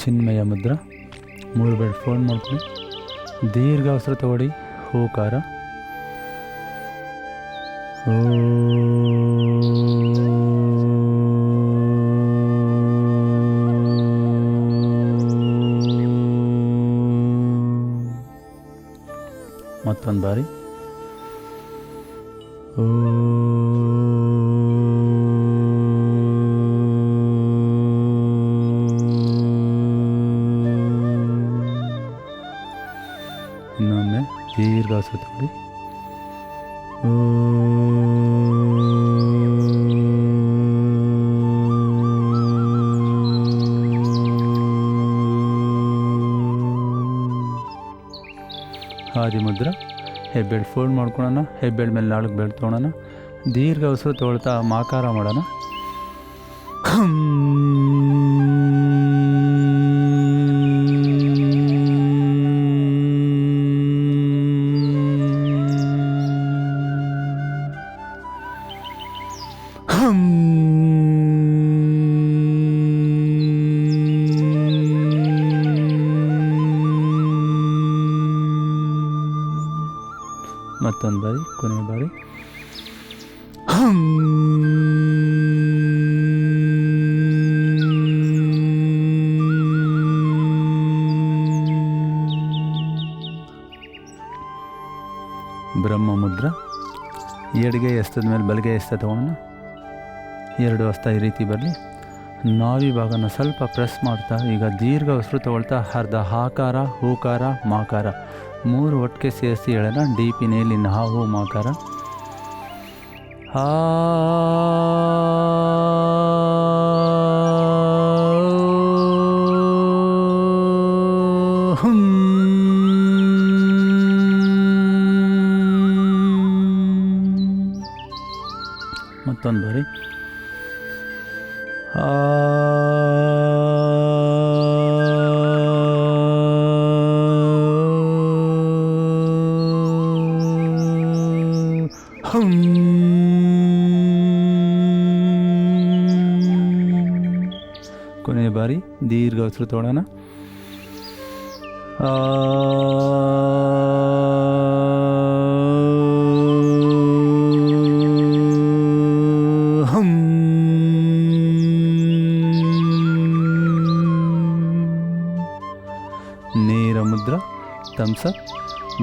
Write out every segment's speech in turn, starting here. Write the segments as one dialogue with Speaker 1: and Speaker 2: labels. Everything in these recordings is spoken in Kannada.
Speaker 1: ಚಿನ್ಮಯ ಮುದ್ರ. 3 ಬೆಡ್ ಫೋನ್ ಮಾಡ್ಕೊಳ್ಳಿ. ದೀರ್ಘ ಉಸಿರು ತಗೊಳ್ಳಿ. ಹೂಕಾರ. ಮತ್ತೊಂದು ಬಾರಿ. ಇನ್ನೊಮ್ಮೆ ದೀರ್ಘ ಉಸಿರು ತಗೊಳ್ಳಿ. ಆದಿ ಮುದ್ರ. ಹೆಬ್ಬೆರಳು ಫೋಲ್ಡ್ ಮಾಡ್ಕೊಳ್ಳೋಣ. ಹೆಬ್ಬೆರಳು ಮೇಲೆ ನಾಲ್ಕು ಬೆರಳು ತೊಗೊಳೋಣ. ದೀರ್ಘ ಉಸಿರು ತೊಗೊಳ್ತಾ ಮಾಕಾರ ಮಾಡೋಣ. ಮತ್ತೊಂದು ಬಾರಿ, ಕೊನೆಯ ಬಾರಿ. ಬ್ರಹ್ಮ ಮುದ್ರ. ಎಡಗೈ ಹಸ್ತದ ಮೇಲೆ ಬಲಗೈ ಹಸ್ತ ತಗೊಳ್ಳೋಣ. 2 ಹಸ್ತ ಈ ರೀತಿ ಬರಲಿ. ನಾಭಿ ಭಾಗನ ಸ್ವಲ್ಪ ಪ್ರೆಸ್ ಮಾಡ್ತಾ ಈಗ ದೀರ್ಘ ಉಸಿರು ತಗೊಳ್ತಾ ಅರ್ಧ ಹಾಕಾರ, ಹೂಕಾರ, ಮಾಕಾರ 3 ಒಟ್ಟಿಗೆ ಸೇರಿಸಿ ಹೇಳೋಣ. ಡೀಪ್ ಇನ್ಹೇಲ್, ಇನ್ ಹೂ, ಮಾಕಾರ. ಮತ್ತೊಂದು ಬಾರಿ. ಕೊನೆಯ ಬಾರಿ ದೀರ್ಘ ಉಸಿರು ತಗೊಳ್ಳೋಣ. ನೇರ ಮುದ್ರ. ಥಮ್ಸಪ್.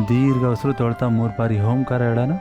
Speaker 1: ದೀರ್ಘ ಉಸಿರು ತಗೊಳ್ತಾ 3 ಬಾರಿ ಓಂಕಾರ ಹೇಳೋಣ.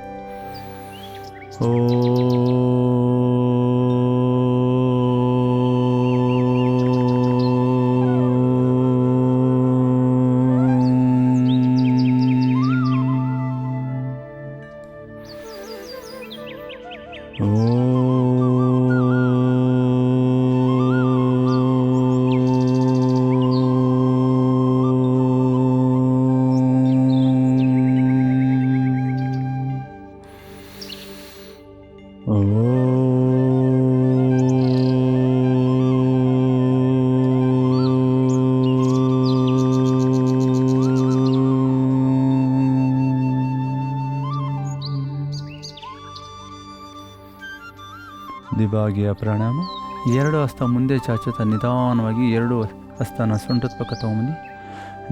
Speaker 1: ದಿಭಾಗಿಯ ಪ್ರಾಣಾಯಾಮ. 2 ಹಸ್ತ ಮುಂದೆ ಚಾಚುತ್ತಾ ನಿಧಾನವಾಗಿ 2 ಹಸ್ತನ ಸೊಂಟದ ಪಕ್ಕ ತೊಗೊಂಬನ್ನಿ.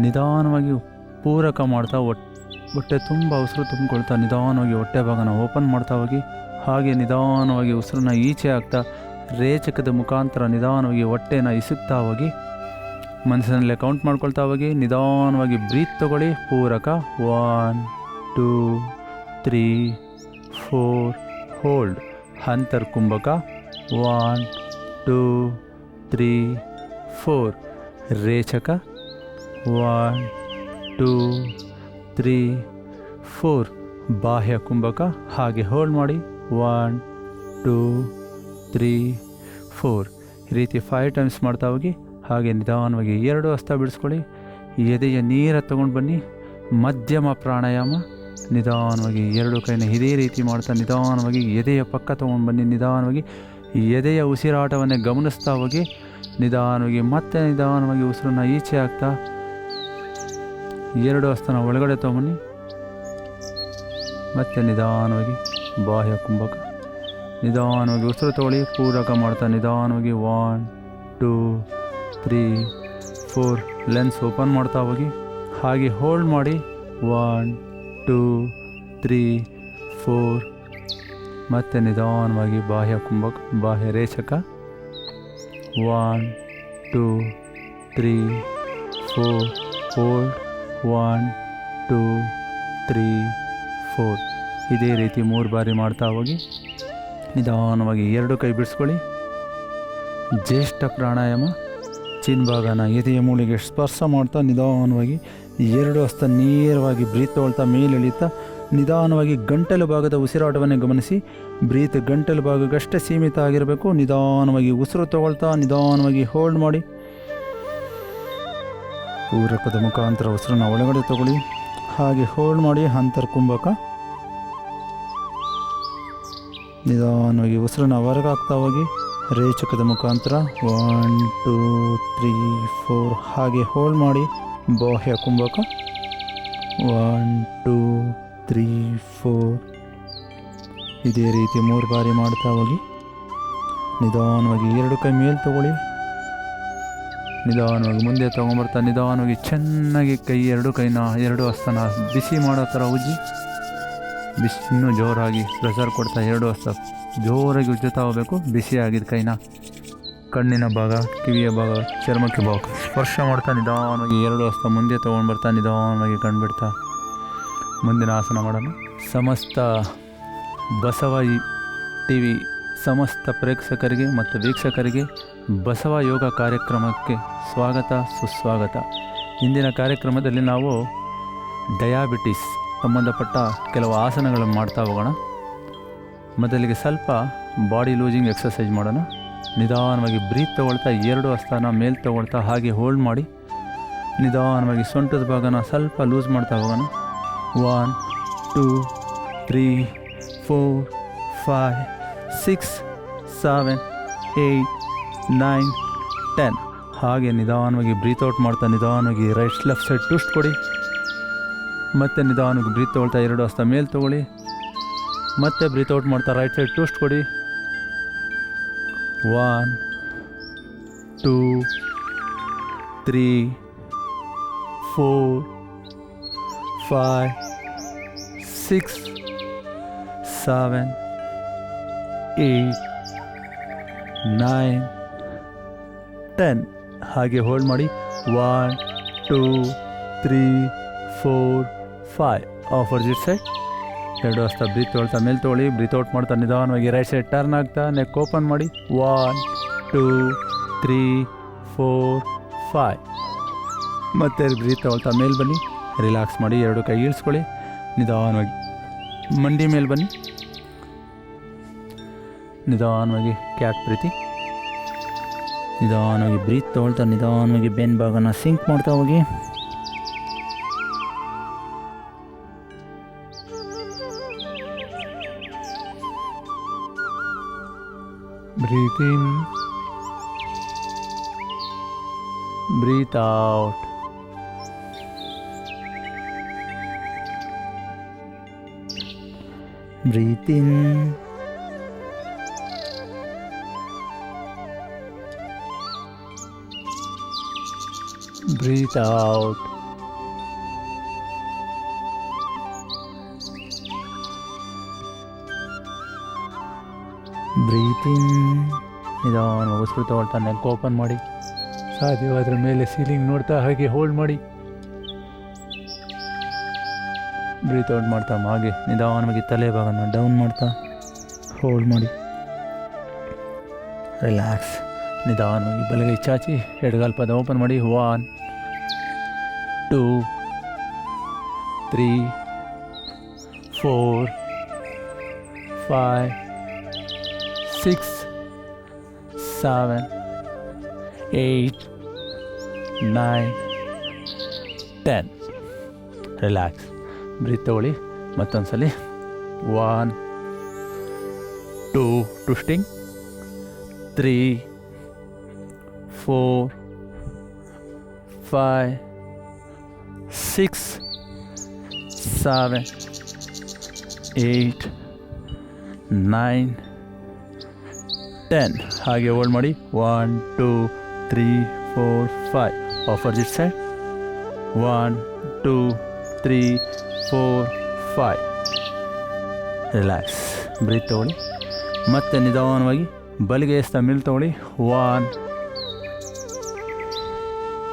Speaker 1: ನಿಧಾನವಾಗಿ ಪೂರಕ ಮಾಡ್ತಾ ಹೊಟ್ಟೆ ತುಂಬ ಉಸಿರು ತುಂಬಿಕೊಳ್ತಾ ನಿಧಾನವಾಗಿ ಹೊಟ್ಟೆ ಭಾಗನ ಓಪನ್ ಮಾಡ್ತಾ ಹೋಗಿ. ಹಾಗೆ ನಿಧಾನವಾಗಿ ಉಸಿರನ್ನ ಈಚೆ ಹಾಕ್ತಾ ರೇಚಕದ ಮುಖಾಂತರ ನಿಧಾನವಾಗಿ ಹೊಟ್ಟೆನ ಇಸುಕ್ತಾ ಹೋಗಿ. ಮನಸ್ಸಿನಲ್ಲೇ ಕೌಂಟ್ ಮಾಡ್ಕೊಳ್ತಾ ಹೋಗಿ. ನಿಧಾನವಾಗಿ ಬ್ರೀತ್ ತಗೊಳ್ಳಿ. ಪೂರಕ 1 2 3 4. ಹೋಲ್ಡ್. ಅಂತರ್ಕುಂಭಕ 1 2 3 4. ರೇಚಕ 1 2 3 4. ಬಾಹ್ಯ ಕುಂಭಕ. ಹಾಗೆ ಹೋಲ್ಡ್ ಮಾಡಿ 1 2 3 4 ಈ ರೀತಿ 5 ಟೈಮ್ಸ್ ಮಾಡ್ತಾ ಹೋಗಿ. ಹಾಗೆ ನಿಧಾನವಾಗಿ 2 ಹಸ್ತ ಬಿಡಿಸ್ಕೊಳ್ಳಿ. ಎದೆಯ ನೀರ ತಗೊಂಡು ಬನ್ನಿ. ಮಧ್ಯಮ ಪ್ರಾಣಾಯಾಮ. ನಿಧಾನವಾಗಿ 2 ಕೈನ ಇದೇ ರೀತಿ ಮಾಡ್ತಾ ನಿಧಾನವಾಗಿ ಎದೆಯ ಪಕ್ಕ ತೊಗೊಂಡು ಬನ್ನಿ. ನಿಧಾನವಾಗಿ ಎದೆಯ ಉಸಿರಾಟವನ್ನೇ ಗಮನಿಸ್ತಾ ಹೋಗಿ. ನಿಧಾನವಾಗಿ ಮತ್ತೆ ನಿಧಾನವಾಗಿ ಉಸಿರನ್ನು ಈಚೆ ಹಾಕ್ತಾ 2 ಹಸ್ತನ ಒಳಗಡೆ ತೊಗೊಂಬನ್ನಿ. ಮತ್ತೆ ನಿಧಾನವಾಗಿ ಬಾಹ್ಯ ಕುಂಭಕ. ನಿಧಾನವಾಗಿ ಉಸಿರು ತಗೊಳ್ಳಿ. ಪೂರಕ ಮಾಡ್ತಾ ನಿಧಾನವಾಗಿ 1 2 3 4 ಲೆನ್ಸ್ ಓಪನ್ ಮಾಡ್ತಾ ಹೋಗಿ. ಹಾಗೆ ಹೋಲ್ಡ್ ಮಾಡಿ 1 2 3 4. ಮತ್ತೆ ನಿಧಾನವಾಗಿ ಬಾಹ್ಯ ಕುಂಭಕ, ಬಾಹ್ಯ ರೇಚಕ. 1 2 3 4 ಹೋಲ್ಡ್ 1 2 3 4. ಇದೇ ರೀತಿ 3 ಬಾರಿ ಮಾಡ್ತಾ ಹೋಗಿ. ನಿಧಾನವಾಗಿ 2 ಕೈ ಬಿಡಿಸ್ಕೊಳ್ಳಿ. ಜ್ಯೇಷ್ಠ ಪ್ರಾಣಾಯಾಮ. ಚಿನ್ಭಾಗನ ಎದೆಯ ಮೂಳೆಗೆ ಸ್ಪರ್ಶ ಮಾಡ್ತಾ ನಿಧಾನವಾಗಿ 2 ಹಸ್ತ ನೇರವಾಗಿ ಬ್ರೀತ್ ತಗೊಳ್ತಾ ಮೇಲೆ ಎಳೀತಾ ನಿಧಾನವಾಗಿ ಗಂಟಲು ಭಾಗದ ಉಸಿರಾಟವನ್ನೇ ಗಮನಿಸಿ. ಬ್ರೀತ್ ಗಂಟಲು ಭಾಗಕ್ಕಷ್ಟೇ ಸೀಮಿತ ಆಗಿರಬೇಕು. ನಿಧಾನವಾಗಿ ಉಸಿರು ತಗೊಳ್ತಾ ನಿಧಾನವಾಗಿ ಹೋಲ್ಡ್ ಮಾಡಿ. ಪೂರಕದ ಮುಖಾಂತರ ಉಸಿರನ್ನ ಒಳಗಡೆ ತಗೊಳ್ಳಿ. ಹಾಗೆ ಹೋಲ್ಡ್ ಮಾಡಿ. ಅಂತರ್ಕುಂಭಕ. ನಿಧಾನವಾಗಿ ಉಸಿರನ್ನ ಹೊರಗಾಗ್ತಾ ಹೋಗಿ. ರೇಚಕದ ಮುಖಾಂತರ 1 2 3 4. ಹಾಗೆ ಹೋಲ್ಡ್ ಮಾಡಿ. ಬಾಹ್ಯ ಕುಂಭಕ 1 2 3 4. ಇದೇ ರೀತಿ 3 ಬಾರಿ ಮಾಡ್ತಾ ಹೋಗಿ. ನಿಧಾನವಾಗಿ 2 ಕೈ ಮೇಲೆ ತಗೊಳ್ಳಿ. ನಿಧಾನವಾಗಿ ಮುಂದೆ ತೊಗೊಂಬರ್ತಾ ನಿಧಾನವಾಗಿ ಚೆನ್ನಾಗಿ ಕೈ 2 ಕೈನ 2 ಹಸ್ತನ ಬಿಸಿ ಮಾಡೋ ಥರ ಉಜ್ಜಿ. ಇನ್ನೂ ಜೋರಾಗಿ ಪ್ರೆಷರ್ ಕೊಡ್ತಾ 2 ಹಸ್ತ ಜೋರಾಗಿ ಉಜ್ಜುತ್ತಾ ಹೋಗಬೇಕು. ಬಿಸಿಯಾಗಿದ್ದ ಕೈನ ಕಣ್ಣಿನ ಭಾಗ, ಕಿವಿಯ ಭಾಗ, ಚರ್ಮಕ್ಕೆ ಭಾಗ ಸ್ಪರ್ಶ ಮಾಡ್ತಾ ನಿಧಾನವಾಗಿ 2 ಹಸ್ತ ಮುಂದೆ ತೊಗೊಂಡ್ಬರ್ತಾ ನಿಧಾನವಾಗಿ ಕಣ್ಬಿಡ್ತಾ ಮುಂದಿನ ಆಸನ ಮಾಡೋಣ. ಸಮಸ್ತ ಬಸವ ಟಿವಿ ಸಮಸ್ತ ಪ್ರೇಕ್ಷಕರಿಗೆ ಮತ್ತು ವೀಕ್ಷಕರಿಗೆ ಬಸವ ಯೋಗ ಕಾರ್ಯಕ್ರಮಕ್ಕೆ ಸ್ವಾಗತ, ಸುಸ್ವಾಗತ. ಇಂದಿನ ಕಾರ್ಯಕ್ರಮದಲ್ಲಿ ನಾವು ಡಯಾಬಿಟಿಸ್ ಸಂಬಂಧಪಟ್ಟ ಕೆಲವು ಆಸನಗಳನ್ನು ಮಾಡ್ತಾ ಹೋಗೋಣ. ಮೊದಲಿಗೆ ಸ್ವಲ್ಪ ಬಾಡಿ ಲೂಸಿಂಗ್ ಎಕ್ಸಸೈಸ್ ಮಾಡೋಣ. ನಿಧಾನವಾಗಿ ಬ್ರೀತ್ ತೊಗೊಳ್ತಾ 2 ಹಸ್ತನ ಮೇಲೆ ತೊಗೊಳ್ತಾ ಹಾಗೆ ಹೋಲ್ಡ್ ಮಾಡಿ. ನಿಧಾನವಾಗಿ ಸೊಂಟದ ಭಾಗನ ಸ್ವಲ್ಪ ಲೂಸ್ ಮಾಡ್ತಾ ಹೋಗೋಣ. 1 2 3 4 5 6 7 8 9 10. ಹಾಗೆ ನಿಧಾನವಾಗಿ ಬ್ರೀತ್ ಔಟ್ ಮಾಡ್ತಾ ನಿಧಾನವಾಗಿ ರೈಟ್ ಲೆಫ್ಟ್ ಸೈಡ್ ಟ್ವಿಸ್ಟ್ ಕೊಡಿ. ಮತ್ತು ನಿಧಾನವಾಗಿ ಬ್ರೀತ್ ತೊಗೊಳ್ತಾ 2 ಹಸ್ತ ಮೇಲೆ ತೊಗೊಳ್ಳಿ. ಮತ್ತೆ ಬ್ರೀತ್ ಔಟ್ ಮಾಡ್ತಾ ರೈಟ್ ಸೈಡ್ ಟ್ವಿಸ್ಟ್ ಕೊಡಿ. 1 2 3 4 5 6 7 8 9 10. ಹಾಗೆ ಹೋಲ್ಡ್ ಮಾಡಿ. 1 2 3 4 5. ಆಪೋಸಿಟ್ ಸೈಡ್ 2 ಹಸ್ತ ಬ್ರೀತ್ ತೊಗೊಳ್ತಾ ಮೇಲೆ ತೊಗೊಳ್ಳಿ. ಬ್ರೀತ್ ಔಟ್ ಮಾಡ್ತಾ ನಿಧಾನವಾಗಿ ರೈಟ್ ಸೈಡ್ ಟರ್ನ್ ಆಗ್ತಾ ನೆಕ್ ಓಪನ್ ಮಾಡಿ. 1 2 3 4 5. ಮತ್ತೆ ಬ್ರೀತ್ ತೊಗೊಳ್ತಾ ಮೇಲೆ ಬನ್ನಿ. ರಿಲ್ಯಾಕ್ಸ್ ಮಾಡಿ 2 ಕೈ ಇಳಿಸ್ಕೊಳ್ಳಿ. ನಿಧಾನವಾಗಿ ಮಂಡಿ ಮೇಲೆ ಬನ್ನಿ. ನಿಧಾನವಾಗಿ ಕ್ಯಾಟ್ ಪ್ರೀತಿ. ನಿಧಾನವಾಗಿ ಬ್ರೀತ್ ತೊಗೊಳ್ತಾ ನಿಧಾನವಾಗಿ ಬೆನ್ ಭಾಗನ ಸಿಂಕ್ ಮಾಡ್ತಾ ಹೋಗಿ. Breathe in, breathe out. Breathe in, breathe out. Breathe in. ನಿಧಾನ ಉಸಿರು ತಗೊಳ್ತಾ ನೆಕ್ ಓಪನ್ ಮಾಡಿ. ಸಾಧ್ಯವಾದ್ರ ಮೇಲೆ ಸೀಲಿಂಗ್ ನೋಡ್ತಾ ಹಾಗೆ ಹೋಲ್ಡ್ ಮಾಡಿ. ಬ್ರೀತ್ ಔಟ್ ಮಾಡ್ತಾ ಹಾಗೆ ನಿಧಾನವಾಗಿ ತಲೆ ಭಾಗನ ಡೌನ್ ಮಾಡ್ತಾ ಹೋಲ್ಡ್ ಮಾಡಿ. ರಿಲ್ಯಾಕ್ಸ್. ನಿಧಾನವಾಗಿ ಬಲಗೈ ಚಾಚಿ ಎಡಗಾಲ್ ಪದ ಓಪನ್ ಮಾಡಿ. 1 2 3 4 5 6 7 8 9 10. ರಿಲ್ಯಾಕ್ಸ್. ಬ್ರೀತ್ ತಗೊಳ್ಳಿ. ಮತ್ತೊಂದ್ಸಲಿ 1 2 ಟ್ವಿಸ್ಟಿಂಗ್ 3 4 5 6 7 8 9 10. ಹಾಗೆ ಹೋಲ್ಡ್ ಮಾಡಿ. 1 2 3 4 5. Opposite side. 1 2 3 4 5. ರಿಲ್ಯಾಕ್ಸ್. ಬ್ರೀತ್ ತಗೊಳ್ಳಿ. ಮತ್ತೆ ನಿಧಾನವಾಗಿ ಬಲಿಗೆ ಎಸ್ತ ಮೇಲೆ ತಗೊಳ್ಳಿ. 1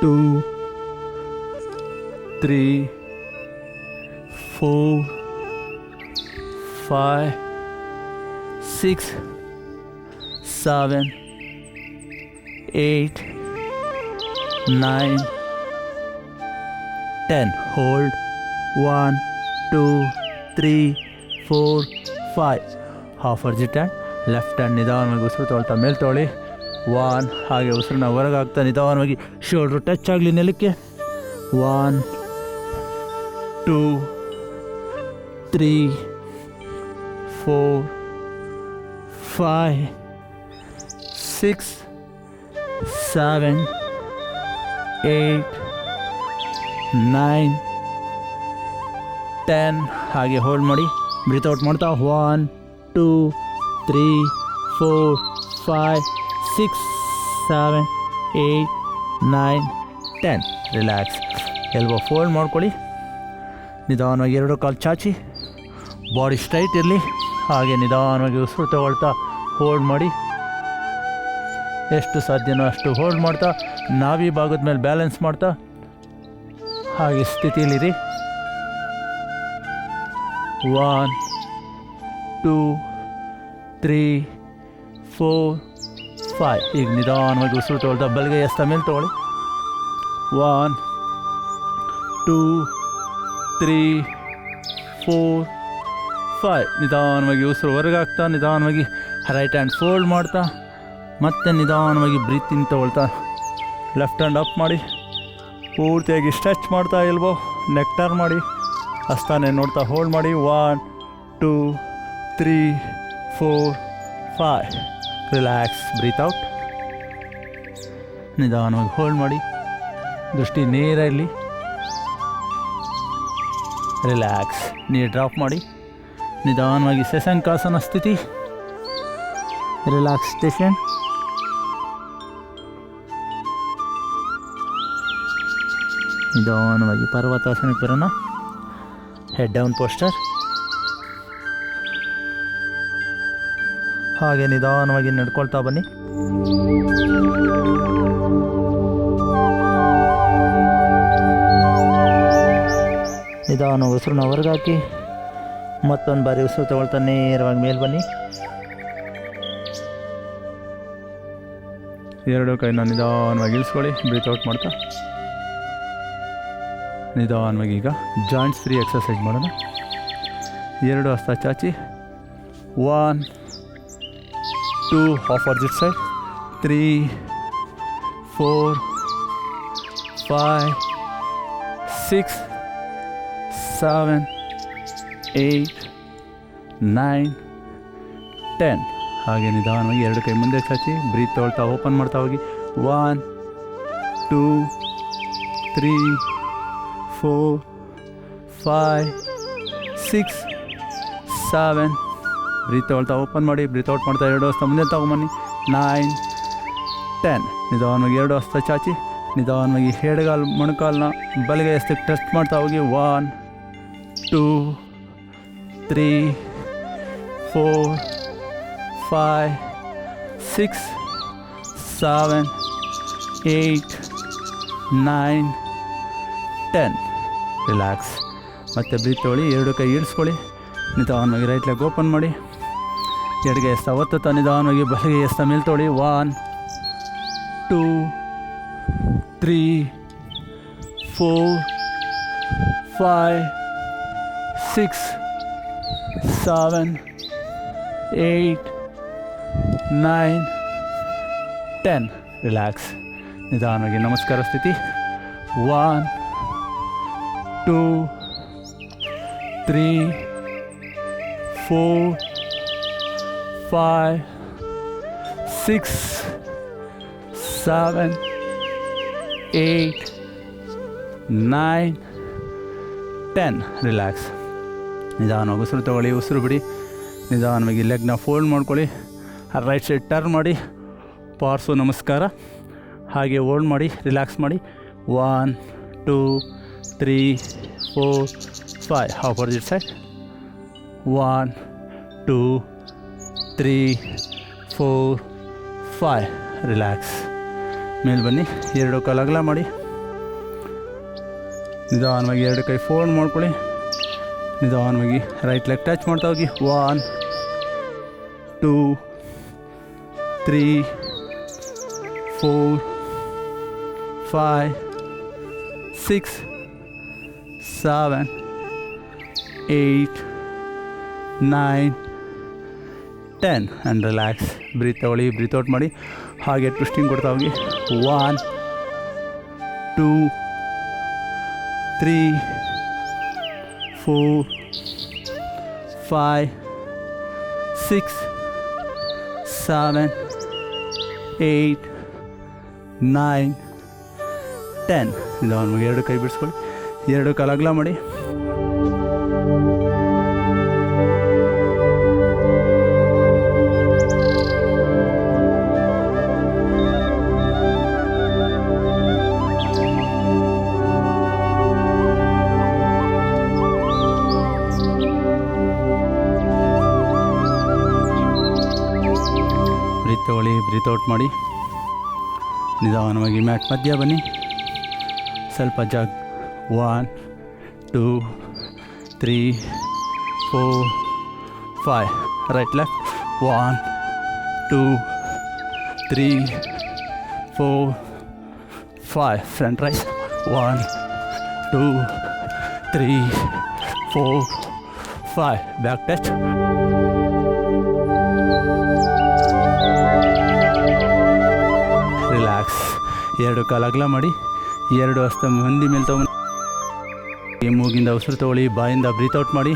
Speaker 1: 2 3 4 5 6 7 8 9 10. Hold. 1 2 3 4 5. ಹಾಫ್ ಅರ್ಜಿಟ್ ಹ್ಯಾಂಡ್. ಲೆಫ್ಟ್ ಹ್ಯಾಂಡ್ ನಿಧಾನವಾಗಿ ಉಸಿರು ತೊಗೊಳ್ತಾ ಮೇಲೆ ತೊಗೊಳ್ಳಿ. 1. ಹಾಗೆ ಉಸಿರನ್ನ ಹೊರಗೆ ಹಾಕ್ತಾ ನಿಧಾನವಾಗಿ ಶೋಲ್ಡ್ರು ಟಚ್ ಆಗಲಿ ನೆಲಕ್ಕೆ. 1 2 3 4 5 6 7 8 9 10. ಹಾಗೆ ಹೋಲ್ಡ್ ಮಾಡಿ. ಬ್ರೀತ್ ಔಟ್ ಮಾಡ್ತಾ 1 2 3 4 5 6 7 8 9 10. ರಿಲ್ಯಾಕ್ಸ್. ಎಲ್ಬೋ ಫೋಲ್ಡ್ ಮಾಡ್ಕೊಳ್ಳಿ. ನಿಧಾನವಾಗಿ ಎರಡು ಕಾಲು ಚಾಚಿ. ಬಾಡಿ ಸ್ಟ್ರೈಟ್ ಇರಲಿ. ಹಾಗೆ ನಿಧಾನವಾಗಿ ಉಸಿರು ತಗೊಳ್ತಾ ಹೋಲ್ಡ್ ಮಾಡಿ. ಎಷ್ಟು ಸಾಧ್ಯನೋ ಅಷ್ಟು ಹೋಲ್ಡ್ ಮಾಡ್ತಾ ನಾಭಿ ಭಾಗದ ಮೇಲೆ ಬ್ಯಾಲೆನ್ಸ್ ಮಾಡ್ತಾ ಹಾಗೆ ಸ್ಥಿತಿಯಲ್ಲಿರಿ. 1 2 3 4 5. ಈಗ ನಿಧಾನವಾಗಿ ಉಸಿರು ತಗೊಳ್ತಾ ಬಲಗೈ ಎಸ್ತ ಮೇಲೆ ತಗೊಳ್ಳಿ. 1 2 3 4 5. ನಿಧಾನವಾಗಿ ಉಸಿರು ಹೊರಗೆ ಹಾಕ್ತಾ ನಿಧಾನವಾಗಿ ರೈಟ್ ಹ್ಯಾಂಡ್ ಫೋಲ್ಡ್ ಮಾಡ್ತಾ ಮತ್ತೆ ನಿಧಾನವಾಗಿ ಬ್ರೀತಿಂಗ್ ತಗೊಳ್ತಾ ಲೆಫ್ಟ್ ಹ್ಯಾಂಡ್ ಅಪ್ ಮಾಡಿ ಪೂರ್ತಿಯಾಗಿ ಸ್ಟ್ರೆಚ್ ಮಾಡ್ತಾ ಎಲ್ಬೋ ನೆಕ್ ಟರ್ನ್ ಮಾಡಿ ಹಸ್ತಾನೆ ನೋಡ್ತಾ ಹೋಲ್ಡ್ ಮಾಡಿ. 1 2 3 4 5. ರಿಲ್ಯಾಕ್ಸ್. Breath out. ನಿಧಾನವಾಗಿ ಹೋಲ್ಡ್ ಮಾಡಿ. ದೃಷ್ಟಿ ನೇರ ಇಲ್ಲಿ. ರಿಲ್ಯಾಕ್ಸ್. ನೀರು ಡ್ರಾಪ್ ಮಾಡಿ. ನಿಧಾನವಾಗಿ ಶಶಂಕಾಸನ ಸ್ಥಿತಿ. ರಿಲ್ಯಾಕ್ಸೇಷನ್. ನಿಧಾನವಾಗಿ ಪರ್ವತಾಸನಕ್ಕೆ ಬರೋಣ. Head down poster. ಹಾಗೆ ನಿಧಾನವಾಗಿ ನಡ್ಕೊಳ್ತಾ ಬನ್ನಿ. ನಿಧಾನ ಉಸಿರನ್ನ ಹೊರಗಾಕಿ ಮತ್ತೊಂದು ಬಾರಿ ಉಸಿರು ತಗೊಳ್ತಾ ನೇರವಾಗಿ ಮೇಲೆ ಬನ್ನಿ. ಎರಡು ಕೈನ ನಿಧಾನವಾಗಿ ಇಳಿಸ್ಕೊಳ್ಳಿ. ಬ್ರೀತ್ ಔಟ್ ಮಾಡ್ತಾ ನಿಧಾನವಾಗಿ ಈಗ ಜಾಯಿಂಟ್ಸ್ ಫ್ರೀ ಎಕ್ಸರ್ಸೈಸ್ ಮಾಡೋಣ. ಎರಡು ಹಸ್ತ ಚಾಚಿ. 1 2 ಆಪೋಸಿಟ್ ಸೈಡ್. 3 4 5 6 7 8 9 10. ಹಾಗೆ ನಿಧಾನವಾಗಿ ಎರಡು ಕೈ ಮುಂದೆ ಚಾಚಿ. ಬ್ರೀತ್ ತೊಗೊಳ್ತಾ ಓಪನ್ ಮಾಡ್ತಾ ಹೋಗಿ. 1 2 3 4 5 6 7. ಬ್ರೀತ್ ತೊಗೊಳ್ತಾ ಓಪನ್ ಮಾಡಿ. ಬ್ರೀತ್ ಔಟ್ ಮಾಡ್ತಾ ಎರಡು ಹಸ್ತ ಮುಂದೆ ತಗೊಂಬನ್ನಿ. 9 10. ನಿಧಾನವಾಗಿ ಎರಡು ಹಸ್ತ ಚಾಚಿ. ನಿಧಾನವಾಗಿ ಎಡಗಾಲು ಮೊಣಕಾಲನ್ನ ಬಲಗೈ ಹಸ್ತಕ್ಕೆ ಟಚ್ ಮಾಡ್ತಾ ಹೋಗಿ. 1 2 3 4 5 6 7 8 9 10. ರಿಲ್ಯಾಕ್ಸ್. ಮತ್ತೆ ಬ್ರೀತ್ ತೊಗೊಳ್ಳಿ. ಎರಡು ಕೈ ಇಳಿಸ್ಕೊಳ್ಳಿ. ನಿಧಾನವಾಗಿ ರೈಟ್ ಲೆಗ್ ಓಪನ್ ಮಾಡಿ. ಎಡಗೈ ಎಸ್ತ ಒತ್ತುತ್ತಾ ನಿಧಾನವಾಗಿ ಬಲಗೈ ಎಸ್ತ ಮೇಲೆ ತೊಗೊಳ್ಳಿ. 1 2 3 4 5 6 7, 8, 9, 10. ರಿಲ್ಯಾಕ್ಸ್. ನಿಧಾನವಾಗಿ ನಮಸ್ಕಾರ ಸ್ಥಿತಿ. 1, 2, 3, 4, 5, 6, 7, 8, 9, 10. ರಿಲ್ಯಾಕ್ಸ್. ನಿಧಾನವಾಗಿ ಉಸಿರು ತಗೊಳ್ಳಿ, ಉಸಿರು ಬಿಡಿ. ನಿಧಾನವಾಗಿ ಲೆಗ್ನ ಫೋಲ್ಡ್ ಮಾಡ್ಕೊಳ್ಳಿ. ರೈಟ್ ಸೈಡ್ ಟರ್ನ್ ಮಾಡಿ, ಪಾರ್ಶ್ವ ನಮಸ್ಕಾರ. ಹಾಗೆ ಹೋಲ್ಡ್ ಮಾಡಿ, ರಿಲ್ಯಾಕ್ಸ್ ಮಾಡಿ. 1, 2, 3, 4, 5. Opposite side. 1, 2, 3, 4, 5. ರಿಲ್ಯಾಕ್ಸ್. ಮೇಲೆ ಬನ್ನಿ. 2 ಕಾಲು ಅಗಲ ಮಾಡಿ. ನಿಧಾನವಾಗಿ 2 ಕೈ ಫೋಲ್ಡ್ ಮಾಡ್ಕೊಳ್ಳಿ. ನಿಧಾನವಾಗಿ ರೈಟ್ ಲೆಗ್ ಟಚ್ ಮಾಡ್ತಾ ಹೋಗಿ. 1, 2, 3, 4, 5, 6, 7, 8, 9, 10. And relax. ಬ್ರೀತ್ ತಗೊಳ್ಳಿ, ಬ್ರೀತ್ ಔಟ್ ಮಾಡಿ. ಹಾಗೆ ಟ್ವಿಸ್ಟಿಂಗ್ ಕೊಡ್ತಾ ಹೋಗಿ. 1, 2, 3, 4, 5, 6, 7, 8, 9, 10. ನಿಧಾನವಾಗಿ 2 ಕೈ ಬಿಡಿಸ್ಕೊಳ್ಳಿ. 2 ಕಾಲು ಅಗಲ ಮಾಡಿ. ಬ್ರೀತ್ ತಗೊಳ್ಳಿ, ಬ್ರೀತ್ ಔಟ್ ಮಾಡಿ. ನಿಧಾನವಾಗಿ ಮ್ಯಾಟ್ ಮಧ್ಯ ಬನ್ನಿ. ಸ್ವಲ್ಪ ಜಾಗ್. 1, 2, 3, 4, 5. Right left. 1, 2, 3, 4, 5. Front right. 1, 2, 3, 4, 5. Back touch. Relax. 2 ಕಾಲು ಅಗಲ ಮಾಡಿ. 2 ಹಸ್ತ ಮಂದಿ ಮೇಲೆ ತೊಗೊಂಡು ಮೂಗಿಂದ ಉಸಿರು ತಗೊಳ್ಳಿ, ಬಾಯಿಂದ ಬ್ರೀತ್ ಔಟ್ ಮಾಡಿ.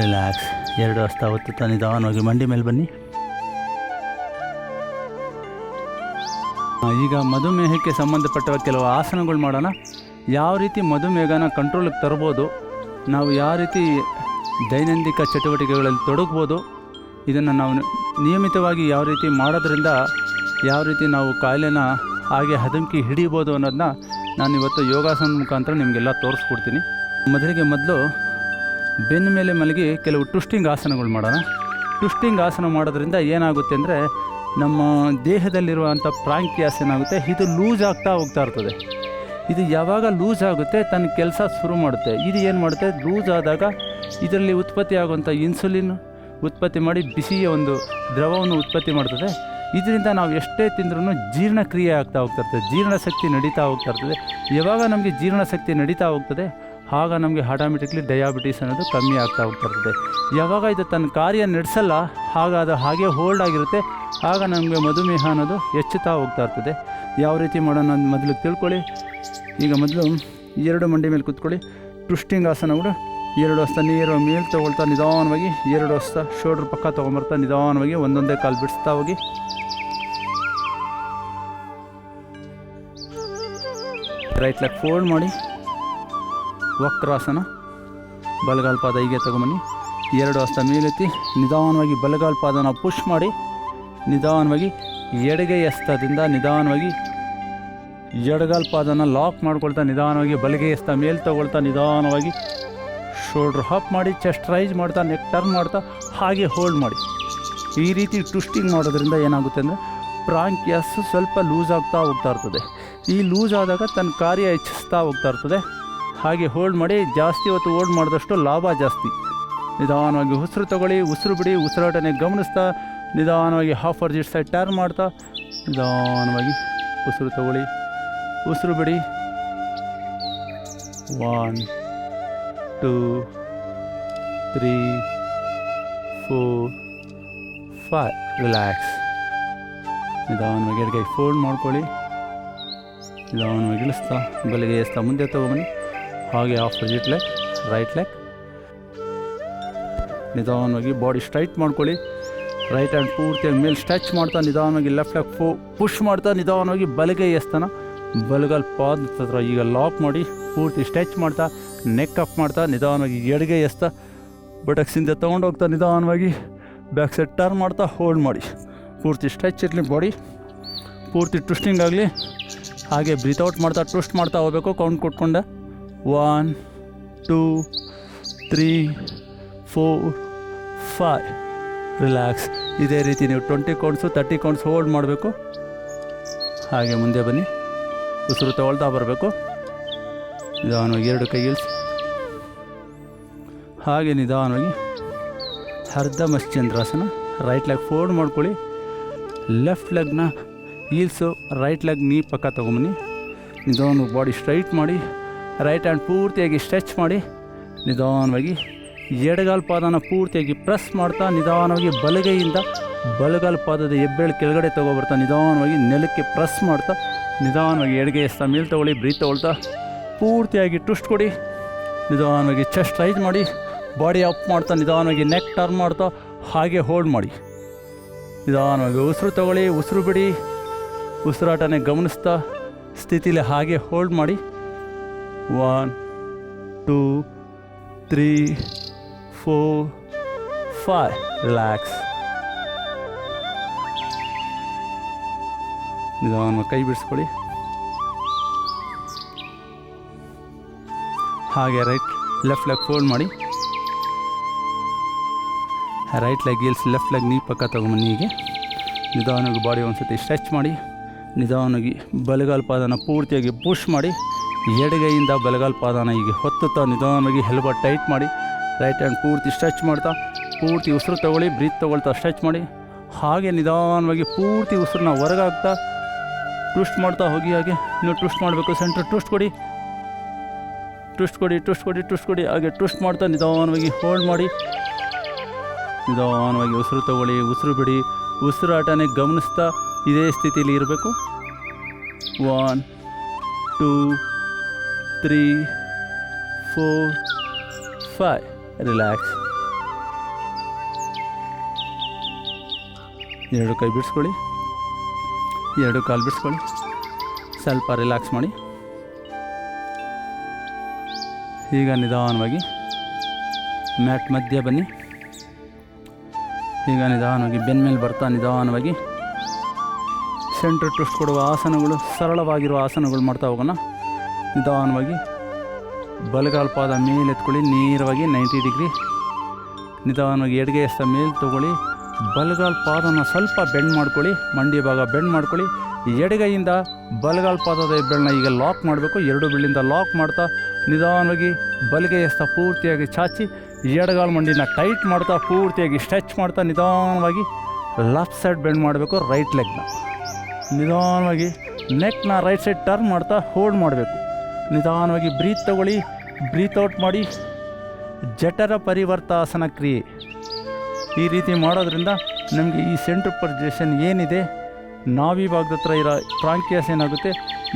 Speaker 1: ರಿಲ್ಯಾಕ್ಸ್. 2 ಹಸ್ತ ಒತ್ತುತ್ತಾ ನಿಧಾನವಾಗಿ ಮಂಡಿ ಮೇಲೆ ಬನ್ನಿ. ಈಗ ಮಧುಮೇಹಕ್ಕೆ ಸಂಬಂಧಪಟ್ಟ ಕೆಲವು ಆಸನಗಳು ಮಾಡೋಣ. ಯಾವ ರೀತಿ ಮಧುಮೇಹನ ಕಂಟ್ರೋಲಿಗೆ ತರ್ಬೋದು, ನಾವು ಯಾವ ರೀತಿ ದೈನಂದಿನ ಚಟುವಟಿಕೆಗಳಲ್ಲಿ ತೊಡಗ್ಬೋದು, ಇದನ್ನು ನಾವು ನಿಯಮಿತವಾಗಿ ಯಾವ ರೀತಿ ಮಾಡೋದ್ರಿಂದ ಯಾವ ರೀತಿ ನಾವು ಕಾಯಿಲೆನ ಹಾಗೆ ಹದಮ್ಕಿ ಹಿಡಿಬೋದು ಅನ್ನೋದನ್ನ ನಾನು ಇವತ್ತು ಯೋಗಾಸನ ಮುಖಾಂತರ ನಿಮಗೆಲ್ಲ ತೋರಿಸ್ಕೊಡ್ತೀನಿ. ಮೊದಲು ಬೆನ್ನ ಮೇಲೆ ಮಲಗಿ ಕೆಲವು ಟ್ವಿಸ್ಟಿಂಗ್ ಆಸನಗಳು ಮಾಡೋಣ. ಟ್ವಿಸ್ಟಿಂಗ್ ಆಸನ ಮಾಡೋದ್ರಿಂದ ಏನಾಗುತ್ತೆ ಅಂದರೆ ನಮ್ಮ ದೇಹದಲ್ಲಿರುವಂಥ ಪ್ರಾಂಕ್ಯಾಸ್ ಏನಾಗುತ್ತೆ, ಇದು ಲೂಸ್ ಆಗ್ತಾ ಹೋಗ್ತಾ ಇರ್ತದೆ. ಇದು ಯಾವಾಗ ಲೂಸ್ ಆಗುತ್ತೆ ತನ್ನ ಕೆಲಸ ಶುರು ಮಾಡುತ್ತೆ. ಇದು ಏನು ಮಾಡುತ್ತೆ, ಲೂಸ್ ಆದಾಗ ಇದರಲ್ಲಿ ಉತ್ಪತ್ತಿ ಆಗುವಂಥ ಇನ್ಸುಲಿನ್ ಉತ್ಪತ್ತಿ ಮಾಡಿ ಬಿಸಿಯ ಒಂದು ದ್ರವವನ್ನು ಉತ್ಪತ್ತಿ ಮಾಡ್ತದೆ. ಇದರಿಂದ ನಾವು ಎಷ್ಟೇ ತಿಂದ್ರೂ ಜೀರ್ಣಕ್ರಿಯೆ ಆಗ್ತಾ ಹೋಗ್ತಾಯಿರ್ತದೆ, ಜೀರ್ಣಶಕ್ತಿ ನಡೀತಾ ಹೋಗ್ತಾ ಇರ್ತದೆ. ಯಾವಾಗ ನಮಗೆ ಜೀರ್ಣಶಕ್ತಿ ನಡೀತಾ ಹೋಗ್ತದೆ ಆಗ ನಮಗೆ ಆಟೋಮೆಟಿಕ್ಲಿ ಡಯಾಬಿಟೀಸ್ ಅನ್ನೋದು ಕಮ್ಮಿ ಆಗ್ತಾ ಹೋಗ್ತಾ ಇರ್ತದೆ. ಯಾವಾಗ ಇದು ತನ್ನ ಕಾರ್ಯ ನಡೆಸಲ್ಲ ಆಗ ಅದು ಹಾಗೆ ಹೋಲ್ಡ್ ಆಗಿರುತ್ತೆ, ಆಗ ನಮಗೆ ಮಧುಮೇಹ ಅನ್ನೋದು ಹೆಚ್ಚುತ್ತಾ ಹೋಗ್ತಾ ಇರ್ತದೆ. ಯಾವ ರೀತಿ ಮಾಡೋಣ ಅಂತ ಮೊದಲು ತಿಳ್ಕೊಳ್ಳಿ. ಈಗ ಮೊದಲು 2 ಮಂಡಿ ಮೇಲೆ ಕೂತ್ಕೊಳ್ಳಿ. ಟ್ವಿಸ್ಟಿಂಗ್ ಆಸನ ಕೂಡ 2 ಹಸ್ತ ನೀರು ಮೇಲೆ ತೊಗೊಳ್ತಾ ನಿಧಾನವಾಗಿ 2 ಹಸ್ತ ಶೋಲ್ಡ್ರ್ ಪಕ್ಕ ತೊಗೊಂಬರ್ತಾ ನಿಧಾನವಾಗಿ ಒಂದೊಂದೇ ಕಾಲು ಬಿಡಿಸ್ತಾ ಹೋಗಿ. ರೈಟ್ ಲೆಗ್ ಫೋಲ್ಡ್ ಮಾಡಿ ವಕ್ರಾಸನ. ಬಲಗಾಲ್ ಪಾದ ಹೀಗೆ ತೊಗೊಂಬನ್ನಿ. 2 ಹಸ್ತ ಮೇಲೆತ್ತಿ ನಿಧಾನವಾಗಿ ಬಲಗಾಲ್ ಪಾದನ ಪುಷ್ ಮಾಡಿ ನಿಧಾನವಾಗಿ ಎಡಗೈ ಹಸ್ತದಿಂದ ನಿಧಾನವಾಗಿ ಎಡಗಾಲ್ ಪಾದನ ಲಾಕ್ ಮಾಡ್ಕೊಳ್ತಾ ನಿಧಾನವಾಗಿ ಬಲಗೈ ಹಸ್ತ ಮೇಲೆ ತೊಗೊಳ್ತಾ ನಿಧಾನವಾಗಿ ಶೋಲ್ಡ್ರ್ ಅಪ್ ಮಾಡಿ ಚೆಸ್ಟ್ ರೈಸ್ ಮಾಡ್ತಾ ನೆಕ್ ಟರ್ನ್ ಮಾಡ್ತಾ ಹಾಗೆ ಹೋಲ್ಡ್ ಮಾಡಿ. ಈ ರೀತಿ ಟ್ವಿಸ್ಟಿಂಗ್ ಮಾಡೋದ್ರಿಂದ ಏನಾಗುತ್ತೆ ಅಂದರೆ ಪ್ರಾಂಕ್ಯಾಸ್ ಸ್ವಲ್ಪ ಲೂಸ್ ಆಗ್ತಾ ಹೋಗ್ತಾ ಇರ್ತದೆ. ಈ ಲೂಸ್ ಆದಾಗ ತನ್ನ ಕಾರ್ಯ ಹೆಚ್ಚಿಸ್ತಾ ಹೋಗ್ತಾ ಇರ್ತದೆ. ಹಾಗೆ ಹೋಲ್ಡ್ ಮಾಡಿ. ಜಾಸ್ತಿ ಹೊತ್ತು ಹೋಲ್ಡ್ ಮಾಡಿದಷ್ಟು ಲಾಭ ಜಾಸ್ತಿ. ನಿಧಾನವಾಗಿ ಉಸಿರು ತಗೊಳ್ಳಿ, ಉಸಿರು ಬಿಡಿ. ಉಸಿರಾಟನೆ ಗಮನಿಸ್ತಾ ನಿಧಾನವಾಗಿ ಹಾಫ್ ಅರ್ಜಿಟ್ ಸೈಡ್ ಟರ್ನ್ ಮಾಡ್ತಾ ನಿಧಾನವಾಗಿ ಉಸಿರು ತಗೊಳ್ಳಿ, ಉಸಿರು ಬಿಡಿ. 1 2 3 4 5 ರಿಲ್ಯಾಕ್ಸ್. ನಿಧಾನವಾಗಿ ಎಡಗೈ ಫೋಲ್ಡ್ ಮಾಡ್ಕೊಳ್ಳಿ. ನಿಧಾನವಾಗಿ ಇಳಿಸ್ತಾ ಬಲಗೈ ಎಸ್ತಾ ಮುಂದೆ ತೊಗೊಬನ್ನಿ. ಹಾಗೆ ಆಪೋಸಿಟ್ ಲೆಗ್, ರೈಟ್ ಲೆಗ್. ನಿಧಾನವಾಗಿ ಬಾಡಿ ಸ್ಟ್ರೈಟ್ ಮಾಡ್ಕೊಳ್ಳಿ. ರೈಟ್ ಹ್ಯಾಂಡ್ ಪೂರ್ತಿಯಾಗಿ ಮೇಲೆ ಸ್ಟ್ರೆಚ್ ಮಾಡ್ತಾ ನಿಧಾನವಾಗಿ ಲೆಫ್ಟ್ ಲೆಗ್ ಪುಷ್ ಮಾಡ್ತಾ ನಿಧಾನವಾಗಿ ಬಲಗೈ ಎಸ್ತಾನ ಬಲಗಲ್ ಪಾದ ಹತ್ರ ಈಗ ಲಾಕ್ ಮಾಡಿ ಪೂರ್ತಿ ಸ್ಟ್ರೆಚ್ ಮಾಡ್ತಾ ನೆಕ್ ಅಪ್ ಮಾಡ್ತಾ ನಿಧಾನವಾಗಿ ಎಡಗೈ ಎಸ್ತಾ ಬಟಕ್ಸಿಂದ ತೊಗೊಂಡೋಗ್ತಾ ನಿಧಾನವಾಗಿ ಬ್ಯಾಕ್ ಸೈಡ್ ಟರ್ನ್ ಮಾಡ್ತಾ ಹೋಲ್ಡ್ ಮಾಡಿ. ಪೂರ್ತಿ ಸ್ಟ್ರೆಚ್ ಇರಲಿ, ಬಾಡಿ ಪೂರ್ತಿ ಟ್ವಿಸ್ಟಿಂಗ್ ಆಗಲಿ. ಹಾಗೆ ಬ್ರೀತ್ ಔಟ್ ಮಾಡ್ತಾ ಟ್ವಿಸ್ಟ್ ಮಾಡ್ತಾ ಹೋಗಬೇಕು. ಕೌಂಟ್ ಕೊಟ್ಕೊಂಡೆ 1 2 3 4 5 ರಿಲ್ಯಾಕ್ಸ್. ಇದೇ ರೀತಿ ನೀವು 20 ಕೌಂಟ್ಸು 30 ಕೌಂಟ್ಸ್ ಹೋಲ್ಡ್ ಮಾಡಬೇಕು. ಹಾಗೆ ಮುಂದೆ ಬನ್ನಿ, ಉಸಿರು ತಗೊಳ್ತಾ ಬರಬೇಕು. ನಿಧಾನವಾಗಿ 2 ಕೈ ಇಳಿಸಿ. ಹಾಗೆ ನಿಧಾನವಾಗಿ ಅರ್ಧ ಮಶ್ಚಂದ್ರಾಸನ. ರೈಟ್ ಲೆಗ್ ಫೋಲ್ಡ್ ಮಾಡ್ಕೊಳ್ಳಿ. ಲೆಫ್ಟ್ ಲೆಗ್ನ ಹೀಲ್ಸು ರೈಟ್ ಲೆಗ್ ನೀ ಪಕ್ಕ ತೊಗೊಂಬನ್ನಿ. ನಿಧಾನವಾಗಿ ಬಾಡಿ ಸ್ಟ್ರೈಟ್ ಮಾಡಿ ರೈಟ್ ಹ್ಯಾಂಡ್ ಪೂರ್ತಿಯಾಗಿ ಸ್ಟ್ರೆಚ್ ಮಾಡಿ ನಿಧಾನವಾಗಿ ಎಡಗಾಲ ಪಾದನ ಪೂರ್ತಿಯಾಗಿ ಪ್ರೆಸ್ ಮಾಡ್ತಾ ನಿಧಾನವಾಗಿ ಬಲಗೈಯಿಂದ ಬಲಗಾಲ ಪಾದದ ಹೆಬ್ಬೆರಳು ಕೆಳಗಡೆ ತೊಗೊಬರ್ತಾ ನಿಧಾನವಾಗಿ ನೆಲಕ್ಕೆ ಪ್ರೆಸ್ ಮಾಡ್ತಾ ನಿಧಾನವಾಗಿ ಎಡಗೈ ಎಸ್ತಾ ಮೇಲೆ ತೊಗೊಳ್ಳಿ. ಬ್ರೀತ್ ತೊಗೊಳ್ತಾ ಪೂರ್ತಿಯಾಗಿ ಟ್ವಿಸ್ಟ್ ಕೊಡಿ. ನಿಧಾನವಾಗಿ ಚೆಸ್ಟ್ ರೈಸ್ ಮಾಡಿ ಬಾಡಿ ಅಪ್ ಮಾಡ್ತಾ ನಿಧಾನವಾಗಿ ನೆಕ್ ಟರ್ನ್ ಮಾಡ್ತಾ ಹಾಗೆ ಹೋಲ್ಡ್ ಮಾಡಿ. ನಿಧಾನವಾಗಿ ಉಸಿರು ತಗೊಳ್ಳಿ, ಉಸಿರು ಬಿಡಿ. ಉಸಿರಾಟನೆ ಗಮನಿಸ್ತಾ ಸ್ಥಿತಿಲಿ ಹಾಗೆ ಹೋಲ್ಡ್ ಮಾಡಿ. 1 2 3 4 5 ರಿಲ್ಯಾಕ್ಸ್. ನಿಧಾನವಾಗಿ ಕೈ ಬಿಡಿಸ್ಕೊಳ್ಳಿ. ಹಾಗೆ ಲೆಫ್ಟ್ ಲೆಗ್ ಫೋಲ್ಡ್ ಮಾಡಿ. Right leg heels left leg ನೀ ಪಕ್ಕ ತೊಗೊಂಬನ್ನಿ. ಹೀಗೆ ನಿಧಾನವಾಗಿ ಬಾಡಿ ಒಂದು ಸತಿ ಸ್ಟ್ರೆಚ್ ಮಾಡಿ ನಿಧಾನವಾಗಿ ಬಲಗಾಲ ಪಾದನ ಪೂರ್ತಿಯಾಗಿ ಪುಷ್ ಮಾಡಿ ಎಡಗೈಯಿಂದ ಬಲಗಾಲ ಪಾದನ ಹೀಗೆ ಹೊತ್ತುತ್ತಾ ನಿಧಾನವಾಗಿ ಎಲ್ಬೋ ಟೈಟ್ ಮಾಡಿ ರೈಟ್ ಹ್ಯಾಂಡ್ ಪೂರ್ತಿ ಸ್ಟ್ರೆಚ್ ಮಾಡ್ತಾ ಪೂರ್ತಿ ಉಸಿರು ತೊಗೊಳ್ಳಿ. ಬ್ರೀತ್ ತೊಗೊಳ್ತಾ ಸ್ಟ್ರೆಚ್ ಮಾಡಿ ಹಾಗೆ ನಿಧಾನವಾಗಿ ಪೂರ್ತಿ ಉಸಿರನ್ನ ಹೊರಗಾಗ್ತಾ ಟ್ವಿಸ್ಟ್ ಮಾಡ್ತಾ ಹೋಗಿ. ಹಾಗೆ ನೀವು ಟ್ವಿಸ್ಟ್ ಮಾಡಬೇಕು. ಸೆಂಟ್ರ್ ಟ್ವಿಸ್ಟ್ ಕೊಡಿ, ಟ್ವಿಸ್ಟ್ ಕೊಡಿ, ಟ್ವಿಸ್ಟ್ ಕೊಡಿ, ಟ್ವಿಸ್ಟ್ ಕೊಡಿ. ಹಾಗೆ ಟ್ವಿಸ್ಟ್ ಮಾಡ್ತಾ ನಿಧಾನವಾಗಿ ಹೋಲ್ಡ್ ಮಾಡಿ. ನಿಧಾನವಾಗಿ ಉಸಿರು ತಗೊಳ್ಳಿ, ಉಸಿರು ಬಿಡಿ. ಉಸಿರಾಟನೆ ಗಮನಿಸ್ತಾ ಇದೇ ಸ್ಥಿತಿಯಲ್ಲಿ ಇರಬೇಕು. 1 2 3 4 5 ರಿಲ್ಯಾಕ್ಸ್. 2 ಕೈ ಬಿಡಿಸ್ಕೊಳ್ಳಿ, 2 ಕಾಲು ಬಿಡಿಸ್ಕೊಳ್ಳಿ. ಸ್ವಲ್ಪ ರಿಲ್ಯಾಕ್ಸ್ ಮಾಡಿ. ಈಗ ನಿಧಾನವಾಗಿ ಮ್ಯಾಟ್ ಮಧ್ಯೆ ಬನ್ನಿ. ಈಗ ನಿಧಾನವಾಗಿ ಬೆನ್ನ ಮೇಲೆ ಬರ್ತಾ ನಿಧಾನವಾಗಿ ಸೆಂಟ್ರ್ ಟ್ವಿಸ್ಟ್ ಕೊಡುವ ಆಸನಗಳು, ಸರಳವಾಗಿರುವ ಆಸನಗಳು ಮಾಡ್ತಾ ಹೋಗೋಣ. ನಿಧಾನವಾಗಿ ಬಲಗಾಲ ಪಾದ ಮೇಲೆ ಎತ್ಕೊಳ್ಳಿ, ನೇರವಾಗಿ 90 ಡಿಗ್ರಿ. ನಿಧಾನವಾಗಿ ಎಡಗೈ ಎಸ್ತಾ ಮೇಲೆ ತೊಗೊಳ್ಳಿ. ಬಲಗಾಲ ಪಾದನ ಸ್ವಲ್ಪ ಬೆಂಡ್ ಮಾಡ್ಕೊಳ್ಳಿ, ಮಂಡಿ ಭಾಗ ಬೆಂಡ್ ಮಾಡ್ಕೊಳ್ಳಿ. ಎಡಗೈಯಿಂದ ಬಲಗಾಲ ಪಾದದ ಹೆಬ್ಬೆರಳನ್ನ ಈಗ ಲಾಕ್ ಮಾಡಬೇಕು. 2 ಬೆರಳಿಂದ ಲಾಕ್ ಮಾಡ್ತಾ ನಿಧಾನವಾಗಿ ಬಲಗೈ ಎಸ್ತಾ ಪೂರ್ತಿಯಾಗಿ ಚಾಚಿ ಎಡಗಾಲ ಮಂಡಿನ ಟೈಟ್ ಮಾಡ್ತಾ ಪೂರ್ತಿಯಾಗಿ ಸ್ಟ್ರೆಚ್ ಮಾಡ್ತಾ ನಿಧಾನವಾಗಿ ಲೆಫ್ಟ್ ಸೈಡ್ ಬೆಂಡ್ ಮಾಡಬೇಕು. ರೈಟ್ ಲೆಗ್ನ ನಿಧಾನವಾಗಿ ನೆಕ್ನ ರೈಟ್ ಸೈಡ್ ಟರ್ನ್ ಮಾಡ್ತಾ ಹೋಲ್ಡ್ ಮಾಡಬೇಕು. ನಿಧಾನವಾಗಿ ಬ್ರೀತ್ ತಗೊಳ್ಳಿ, ಬ್ರೀತ್ ಔಟ್ ಮಾಡಿ. ಜಠರ ಪರಿವರ್ತಾಸನ ಕ್ರಿಯೆ ಈ ರೀತಿ ಮಾಡೋದ್ರಿಂದ ನಮಗೆ ಈ ಸೆಂಟ್ರ್ ಪೊಸಿಷನ್ ಏನಿದೆ ನಾಭಿ ಭಾಗದ ಹತ್ರ ಇರೋ ಟ್ರಾಂಕಿಯಸ್ ಏನಾಗುತ್ತೆ,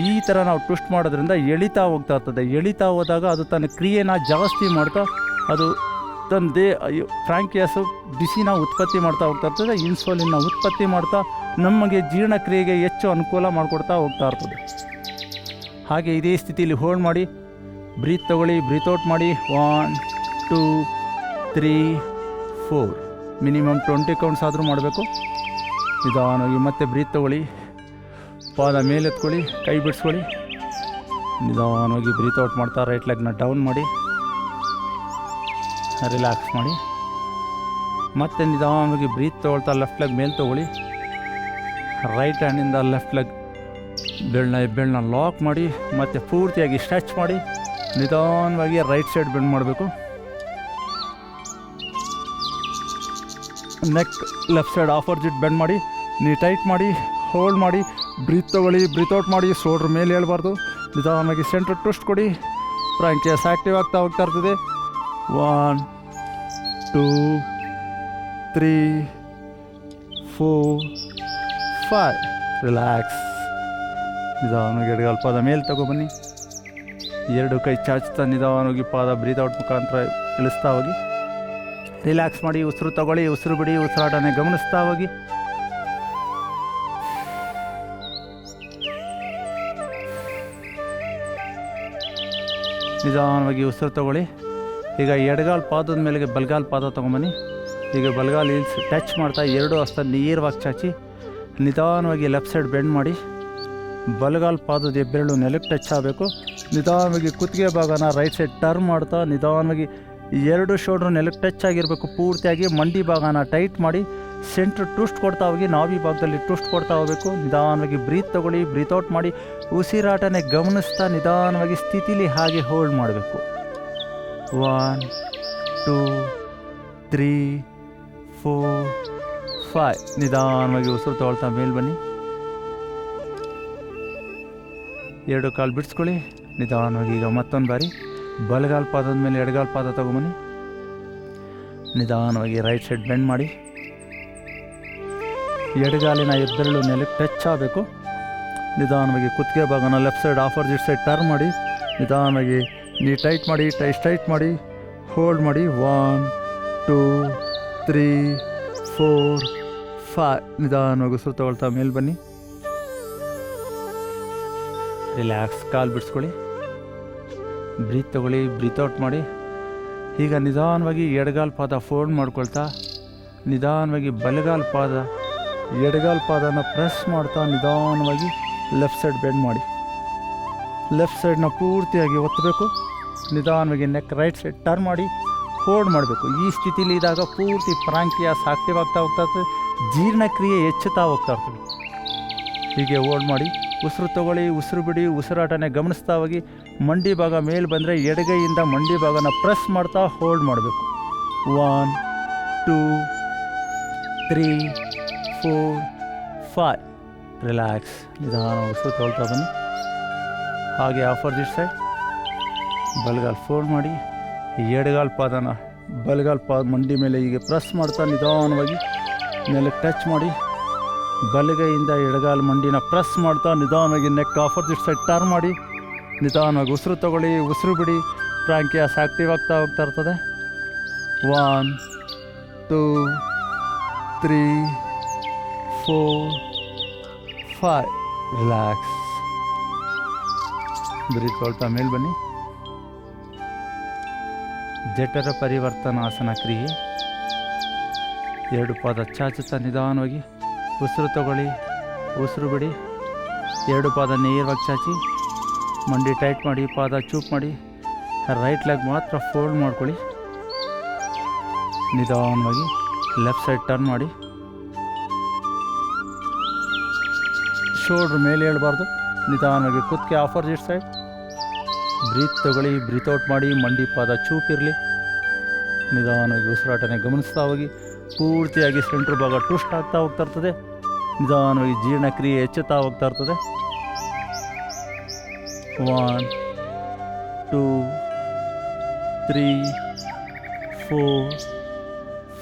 Speaker 1: ಈ ಥರ ನಾವು ಟ್ವಿಸ್ಟ್ ಮಾಡೋದ್ರಿಂದ ಎಳಿತಾ ಹೋಗ್ತಾ ಇರ್ತದೆ. ಎಳಿತಾ ಹೋದಾಗ ಅದು ತನ್ನ ಕ್ರಿಯೆನ ಜಾಸ್ತಿ ಮಾಡ್ತಾ ಅದು ತನ್ನ ಫ್ರಾಂಕಿಯಸ್ಸು ಬಿಸಿನ ಉತ್ಪತ್ತಿ ಮಾಡ್ತಾ ಹೋಗ್ತಾ ಇರ್ತದೆ. ಇನ್ಸುಲಿನ್ನ ಉತ್ಪತ್ತಿ ಮಾಡ್ತಾ ನಮಗೆ ಜೀರ್ಣಕ್ರಿಯೆಗೆ ಹೆಚ್ಚು ಅನುಕೂಲ ಮಾಡಿಕೊಡ್ತಾ ಹೋಗ್ತಾ ಇರ್ತದೆ. ಹಾಗೆ ಇದೇ ಸ್ಥಿತಿಯಲ್ಲಿ ಹೋಲ್ಡ್ ಮಾಡಿ. ಬ್ರೀತ್ ತಗೊಳ್ಳಿ, ಬ್ರೀತ್ ಔಟ್ ಮಾಡಿ. 1 2 3 4 ಮಿನಿಮಮ್ 20 ಕೌಂಟ್ಸ್ ಆದರೂ ಮಾಡಬೇಕು. ನಿಧಾನವಾಗಿ ಮತ್ತೆ ಬ್ರೀತ್ ತಗೊಳ್ಳಿ, ಪಾದ ಮೇಲೆತ್ಕೊಳ್ಳಿ, ಕೈ ಬಿಡಿಸ್ಕೊಳ್ಳಿ. ನಿಧಾನವಾಗಿ ಬ್ರೀತ್ ಔಟ್ ಮಾಡ್ತಾ ರೈಟ್ ಲೆಗ್ನ ಡೌನ್ ಮಾಡಿ, ರಿಲ್ಯಾಕ್ಸ್ ಮಾಡಿ. ಮತ್ತೆ ನಿಧಾನವಾಗಿ ಬ್ರೀತ್ ತೊಗೊಳ್ತಾ ಲೆಫ್ಟ್ ಲೆಗ್ ಮೇಲೆ ತೊಗೊಳ್ಳಿ. ರೈಟ್ ಹ್ಯಾಂಡಿಂದ ಲೆಫ್ಟ್ ಲೆಗ್ ಬೆಳ್ಳನ್ನ ಲಾಕ್ ಮಾಡಿ ಮತ್ತು ಪೂರ್ತಿಯಾಗಿ ಸ್ಟ್ರೆಚ್ ಮಾಡಿ ನಿಧಾನವಾಗಿ ರೈಟ್ ಸೈಡ್ ಬೆಂಡ್ ಮಾಡಬೇಕು. Neck left side opposite bend ಮಾಡಿ, ನೀ ಟೈಟ್ ಮಾಡಿ, ಹೋಲ್ಡ್ ಮಾಡಿ, ಬ್ರೀತ್ ತೊಗೊಳ್ಳಿ, ಬ್ರೀತ್ ಔಟ್ ಮಾಡಿ. ಶೋಲ್ಡ್ರ್ ಮೇಲೆ ಹೇಳ್ಬಾರ್ದು. ನಿಧಾನವಾಗಿ ಸೆಂಟ್ರ್ ಟ್ವಿಸ್ಟ್ ಕೊಡಿ. ಫ್ರಾಂಕಿಯಸ್ ಆ್ಯಕ್ಟಿವ್ ಆಗ್ತಾ ಹೋಗ್ತಾ ಇರ್ತದೆ. 1 2 3 4 5. ರಿಲ್ಯಾಕ್ಸ್. ನಿಧಾನವಾಗಿ ಎಡಗಾಲ ಪಾದ ಮೇಲೆ ತಗೊಬನ್ನಿ. 2 ಕೈ ಚಾಚ್ತಾ ನಿಧಾನವಾಗಿ ಪಾದ ಬ್ರೀತ್ ಔಟ್ ಮುಖಾಂತರ ಇಳಿಸ್ತಾ ಹೋಗಿ. ರಿಲ್ಯಾಕ್ಸ್ ಮಾಡಿ. ಉಸಿರು ತಗೊಳ್ಳಿ, ಉಸಿರು ಬಿಡಿ. ಉಸಿರಾಟನೇ ಗಮನಿಸ್ತಾ ಹೋಗಿ. ನಿಧಾನವಾಗಿ ಉಸಿರು ತಗೊಳ್ಳಿ. ಈಗ ಎಡಗಾಲ ಪಾದದ ಮೇಲೆಗೆ ಬಲಗಾಲ ಪಾದ ತೊಗೊಂಬನ್ನಿ. ಈಗ ಬಲಗಾಲ ಹಿಲ್ಸ್ ಟಚ್ ಮಾಡ್ತಾ 2 ಹಸ್ತ ನೇರವಾಗಿ ಚಾಚಿ ನಿಧಾನವಾಗಿ ಲೆಫ್ಟ್ ಸೈಡ್ ಬೆಂಡ್ ಮಾಡಿ. ಬಲಗಾಲ ಪಾದದ ಹೆಬ್ಬೆರಳು ನೆಲಕ್ಕೆ ಟಚ್ ಆಗಬೇಕು. ನಿಧಾನವಾಗಿ ಕುತ್ತಿಗೆ ಭಾಗನ ರೈಟ್ ಸೈಡ್ ಟರ್ನ್ ಮಾಡ್ತಾ ನಿಧಾನವಾಗಿ 2 ಶೋಲ್ಡ್ರ್ ನೆಲಕ್ಕೆ ಟಚ್ ಆಗಿರಬೇಕು. ಪೂರ್ತಿಯಾಗಿ ಮಂಡಿ ಭಾಗನ ಟೈಟ್ ಮಾಡಿ ಸೆಂಟ್ರ್ ಟ್ವಿಸ್ಟ್ ಕೊಡ್ತಾ ಹೋಗಿ. ನಾಭಿ ಭಾಗದಲ್ಲಿ ಟ್ವಿಸ್ಟ್ ಕೊಡ್ತಾ ಹೋಗಬೇಕು. ನಿಧಾನವಾಗಿ ಬ್ರೀತ್ ತೊಗೊಳ್ಳಿ, ಬ್ರೀತ್ ಔಟ್ ಮಾಡಿ. ಉಸಿರಾಟನೇ ಗಮನಿಸ್ತಾ ನಿಧಾನವಾಗಿ ಸ್ಥಿತಿಲಿ ಹಾಗೆ ಹೋಲ್ಡ್ ಮಾಡಬೇಕು. 1 2 3 4 5. ನಿಧಾನವಾಗಿ ಉಸಿರು ತೊಗೊಳ್ತಾ ಮೇಲೆ ಬನ್ನಿ. 2 ಕಾಲು ಬಿಡಿಸ್ಕೊಳ್ಳಿ. ನಿಧಾನವಾಗಿ ಈಗ ಮತ್ತೊಂದು ಬಾರಿ ಬಲಗಾಲ ಪಾದದ ಮೇಲೆ ಎಡಗಾಲ ಪಾದ ತೊಗೊಂಬನ್ನಿ. ನಿಧಾನವಾಗಿ ರೈಟ್ ಸೈಡ್ ಬೆಂಡ್ ಮಾಡಿ. ಎಡಗಾಲಿನ ಹೆಬ್ಬೆರಳು ನೆಲಕ್ಕೆ ಟಚ್ ಆಗಬೇಕು. ನಿಧಾನವಾಗಿ ಕುತ್ತಿಗೆ ಭಾಗನ left side opposite side turn ಮಾಡಿ. ನಿಧಾನವಾಗಿ ನೀ ಟೈಟ್ ಮಾಡಿ, ಟೈಟ್ ಮಾಡಿ, ಹೋಲ್ಡ್ ಮಾಡಿ. 1 2 3 4 5. ನಿಧಾನವಾಗಿ ಉಸಿರು ತಗೊಳ್ತಾ ಮೇಲೆ ಬನ್ನಿ. ರಿಲ್ಯಾಕ್ಸ್. ಕಾಲು ಬಿಡಿಸ್ಕೊಳ್ಳಿ. ಬ್ರೀತ್ ತೊಗೊಳ್ಳಿ, ಬ್ರೀತ್ ಔಟ್ ಮಾಡಿ. ಈಗ ನಿಧಾನವಾಗಿ ಎಡಗಾಲ ಪಾದ ಫೋಲ್ಡ್ ಮಾಡ್ಕೊಳ್ತಾ ನಿಧಾನವಾಗಿ ಬಲಗಾಲ ಪಾದ ಎಡಗಾಲ ಪಾದನ ಪ್ರೆಸ್ ಮಾಡ್ತಾ ನಿಧಾನವಾಗಿ ಲೆಫ್ಟ್ ಸೈಡ್ ಬೆಂಡ್ ಮಾಡಿ. ಲೆಫ್ಟ್ ಸೈಡ್ನ ಪೂರ್ತಿಯಾಗಿ ಒತ್ತಬೇಕು. ನಿಧಾನವಾಗಿ ನೆಕ್ ರೈಟ್ ಸೈಡ್ ಟರ್ನ್ ಮಾಡಿ ಹೋಲ್ಡ್ ಮಾಡಬೇಕು. ಈ ಸ್ಥಿತಿಲಿ ಇದ್ದಾಗ ಪೂರ್ತಿ ಫ್ರಾಂಕಿಯಾಸ್ ಆಕ್ಟಿವ್ ಆಗ್ತಾ ಹೋಗ್ತಾ ಇರ್ತದೆ. ಜೀರ್ಣಕ್ರಿಯೆ ಹೆಚ್ಚುತ್ತಾ ಹೋಗ್ತಾ ಇರ್ತದೆ. ಹೀಗೆ ಹೋಲ್ಡ್ ಮಾಡಿ. ಉಸಿರು ತೊಗೊಳ್ಳಿ, ಉಸಿರು ಬಿಡಿ. ಉಸಿರಾಟನೇ ಗಮನಿಸ್ತಾ ಹೋಗಿ. ಮಂಡಿ ಭಾಗ ಮೇಲೆ ಬಂದರೆ ಎಡಗೈಯಿಂದ ಮಂಡಿ ಭಾಗನ ಪ್ರೆಸ್ ಮಾಡ್ತಾ ಹೋಲ್ಡ್ ಮಾಡಬೇಕು. 1 2 3 4 5. ರಿಲ್ಯಾಕ್ಸ್. ನಿಧಾನ ಉಸಿರು ತೊಗೊಳ್ತಾ ಬನ್ನಿ. ಹಾಗೆ ಆಪೋಸಿಟ್ ಸೈಡ್ ಬಲಗಾಲ ಫೋಲ್ಡ್ ಮಾಡಿ. ಎಡಗಾಲ ಪಾದನ ಬಲಗಾಲ ಪಾದ ಮಂಡಿ ಮೇಲೆ ಹೀಗೆ ಪ್ರೆಸ್ ಮಾಡ್ತಾ ನಿಧಾನವಾಗಿ ನೆಲಕ್ಕೆ ಟಚ್ ಮಾಡಿ. ಬಲಗೈಯಿಂದ ಎಡಗಾಲ ಮಂಡಿನ ಪ್ರೆಸ್ ಮಾಡ್ತಾ ನಿಧಾನವಾಗಿ ನೆಕ್ ಆಪೋಸಿಟ್ ಸೈಡ್ ಟರ್ನ್ ಮಾಡಿ. ನಿಧಾನವಾಗಿ ಉಸಿರು ತೊಗೊಳ್ಳಿ, ಉಸಿರು ಬಿಡಿ. ಫ್ರಾಂಕಿಯಾಸ್ ಆಕ್ಟಿವ್ ಆಗ್ತಾ ಹೋಗ್ತಾ ಇರ್ತದೆ. 1 2 3 4 5. ರಿಲ್ಯಾಕ್ಸ್. ಬ್ರೀತ್ ತೊಗೊಳ್ತಾ ಮೇಲೆ ಬನ್ನಿ. ಜಠರ ಪರಿವರ್ತನಾಸನ ಕ್ರಿಯೆ. 2 ಪಾದ ಚಾಚುತ್ತಾ ನಿಧಾನವಾಗಿ ಉಸಿರು ತಗೊಳ್ಳಿ, ಉಸಿರು ಬಿಡಿ. 2 ಪಾದ ನೇರವಾಗಿ ಚಾಚಿ ಮಂಡಿ ಟೈಟ್ ಮಾಡಿ, ಪಾದ ಚೂಪ್ ಮಾಡಿ. ರೈಟ್ ಲೆಗ್ ಮಾತ್ರ ಫೋಲ್ಡ್ ಮಾಡ್ಕೊಳ್ಳಿ. ನಿಧಾನವಾಗಿ ಲೆಫ್ಟ್ ಸೈಡ್ ಟರ್ನ್ ಮಾಡಿ. ಶೋಲ್ಡ್ರ್ ಮೇಲೆ ಹೇಳ್ಬಾರ್ದು. ನಿಧಾನವಾಗಿ ಕುತ್ತಿಗೆ ಆಪೋಸಿಟ್ ಸೈಡ್. ಬ್ರೀತ್ ತಗೊಳ್ಳಿ, ಬ್ರೀತ್ ಔಟ್ ಮಾಡಿ. ಮಂಡಿ ಪಾದ ಚೂಪಿರಲಿ. ನಿಧಾನವಾಗಿ ಉಸಿರಾಟನೆ ಗಮನಿಸ್ತಾ ಹೋಗಿ. ಪೂರ್ತಿಯಾಗಿ ಸೆಂಟ್ರ್ ಭಾಗ ಟ್ವಿಸ್ಟ್ ಆಗ್ತಾ ಹೋಗ್ತಾ ಇರ್ತದೆ. ನಿಧಾನವಾಗಿ ಜೀರ್ಣಕ್ರಿಯೆ ಹೆಚ್ಚುತ್ತಾ ಹೋಗ್ತಾ ಇರ್ತದೆ. 1 2 3 4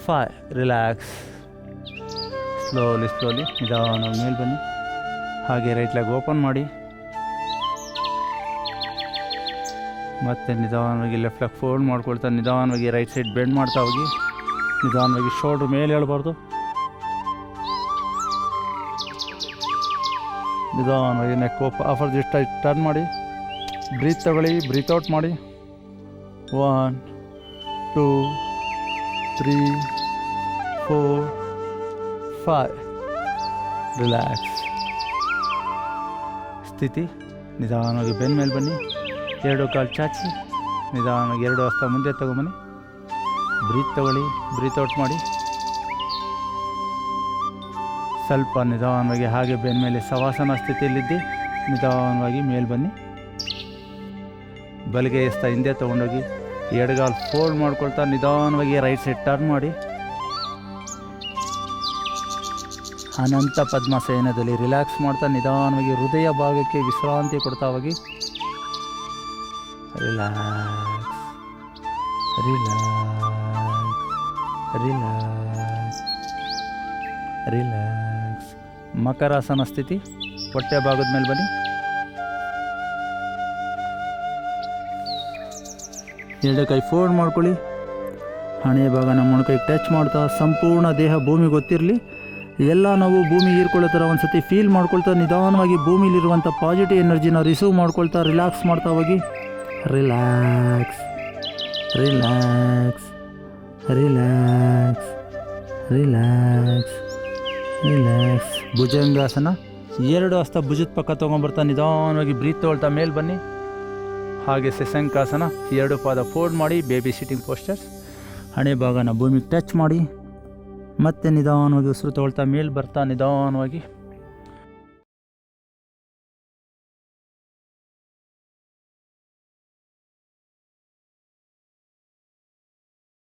Speaker 1: 5. ರಿಲ್ಯಾಕ್ಸ್. ಸ್ಲೋಲಿ ನಿಧಾನವಾಗಿ ಮೇಲೆ ಬನ್ನಿ. ಹಾಗೆ ರೈಟ್ ಲೆಗ್ ಓಪನ್ ಮಾಡಿ. ಮತ್ತು ನಿಧಾನವಾಗಿ ಲೆಫ್ಟ್ ಲೆಗ್ ಫೋಲ್ಡ್ ಮಾಡ್ಕೊಳ್ತಾ ನಿಧಾನವಾಗಿ ರೈಟ್ ಸೈಡ್ ಬೆಂಡ್ ಮಾಡ್ತಾ ಹೋಗಿ. ನಿಧಾನವಾಗಿ ಶೋಲ್ಡ್ರ್ ಮೇಲೆ ಹೇಳ್ಬಾರ್ದು. ನಿಧಾನವಾಗಿ ನೆಕ್ ಆಪೋಸಿಟ್ ಸೈಡ್ ಟರ್ನ್ ಮಾಡಿ. ಬ್ರೀತ್ ತಗೊಳ್ಳಿ, ಬ್ರೀತ್ ಔಟ್ ಮಾಡಿ. 1 2 3 4 5. ರಿಲ್ಯಾಕ್ಸ್. ಸ್ಥಿತಿ. ನಿಧಾನವಾಗಿ ಬೆನ್ನ ಮೇಲೆ ಬನ್ನಿ. 2 ಕಾಲು ಚಾಚಿ ನಿಧಾನವಾಗಿ 2 ಹಸ್ತ ಮುಂದೆ ತಗೊಂಬನ್ನಿ. ಬ್ರೀತ್ ತಗೊಳ್ಳಿ, ಬ್ರೀತ್ ಔಟ್ ಮಾಡಿ. ಸ್ವಲ್ಪ ನಿಧಾನವಾಗಿ ಹಾಗೆ ಬೆನ್ನ ಮೇಲೆ ಸವಾಸನ ಸ್ಥಿತಿಯಲ್ಲಿದ್ದು ನಿಧಾನವಾಗಿ ಮೇಲೆ ಬನ್ನಿ. ಬಲಗೈ ಎಸ್ತ ಹಿಂದೆ ತೊಗೊಂಡೋಗಿ ಎಡಗಾಲು ಫೋಲ್ಡ್ ಮಾಡ್ಕೊಳ್ತಾ ನಿಧಾನವಾಗಿ ರೈಟ್ ಸೈಡ್ ಟರ್ನ್ ಮಾಡಿ ಅನಂತ ಪದ್ಮಾಸನದಲ್ಲಿ ರಿಲ್ಯಾಕ್ಸ್ ಮಾಡ್ತಾ ನಿಧಾನವಾಗಿ ಹೃದಯ ಭಾಗಕ್ಕೆ ವಿಶ್ರಾಂತಿ ಕೊಡ್ತಾ ಹೋಗಿ. Relax relax relax relax. ಮಕರಾಸನ ಸ್ಥಿತಿ. ಹೊಟ್ಟೆ ಭಾಗದ ಮೇಲೆ ಬನ್ನಿ. ಎರಡು ಕೈ ಫೋಲ್ಡ್ ಮಾಡ್ಕೊಳ್ಳಿ. ಹಣೆ ಭಾಗನ ಮೊಣಕೈಗೆ ಟಚ್ ಮಾಡ್ತಾ ಸಂಪೂರ್ಣ ದೇಹ ಭೂಮಿಗೆ ಗೊತ್ತಿರಲಿ. ಎಲ್ಲ ನಾವು ಭೂಮಿ ಹೀರ್ಕೊಳ್ಳೋ ಥರ ಒಂದು ಸತಿ ಫೀಲ್ ಮಾಡ್ಕೊಳ್ತಾ ನಿಧಾನವಾಗಿ ಭೂಮಿಲಿರುವಂಥ ಪಾಸಿಟಿವ್ ಎನರ್ಜಿನ ರಿಸೀವ್ ಮಾಡ್ಕೊಳ್ತಾ ರಿಲ್ಯಾಕ್ಸ್ ಮಾಡ್ತಾ ಹೋಗಿ. Relax relax relax relax relax. Bhujangasana. ಎರಡು ಹಸ್ತ ಭುಜದ ಪಕ್ಕ ತೊಗೊಂಬರ್ತಾ ನಿಧಾನವಾಗಿ ಬ್ರೀತ್ ತೊಗೊಳ್ತಾ ಮೇಲೆ ಬನ್ನಿ. ಹಾಗೆ ಶಶಂಕಾಸನ. ಎರಡು ಪಾದ ಫೋಲ್ಡ್ ಮಾಡಿ ಬೇಬಿ ಸಿಟ್ಟಿಂಗ್ ಪೋಸ್ಟರ್ಸ್. ಹಣೆ ಭಾಗನ ಭೂಮಿಗೆ ಟಚ್ ಮಾಡಿ ಮತ್ತೆ ನಿಧಾನವಾಗಿ ಉಸಿರು ತೊಗೊಳ್ತಾ ಮೇಲೆ ಬರ್ತಾ ನಿಧಾನವಾಗಿ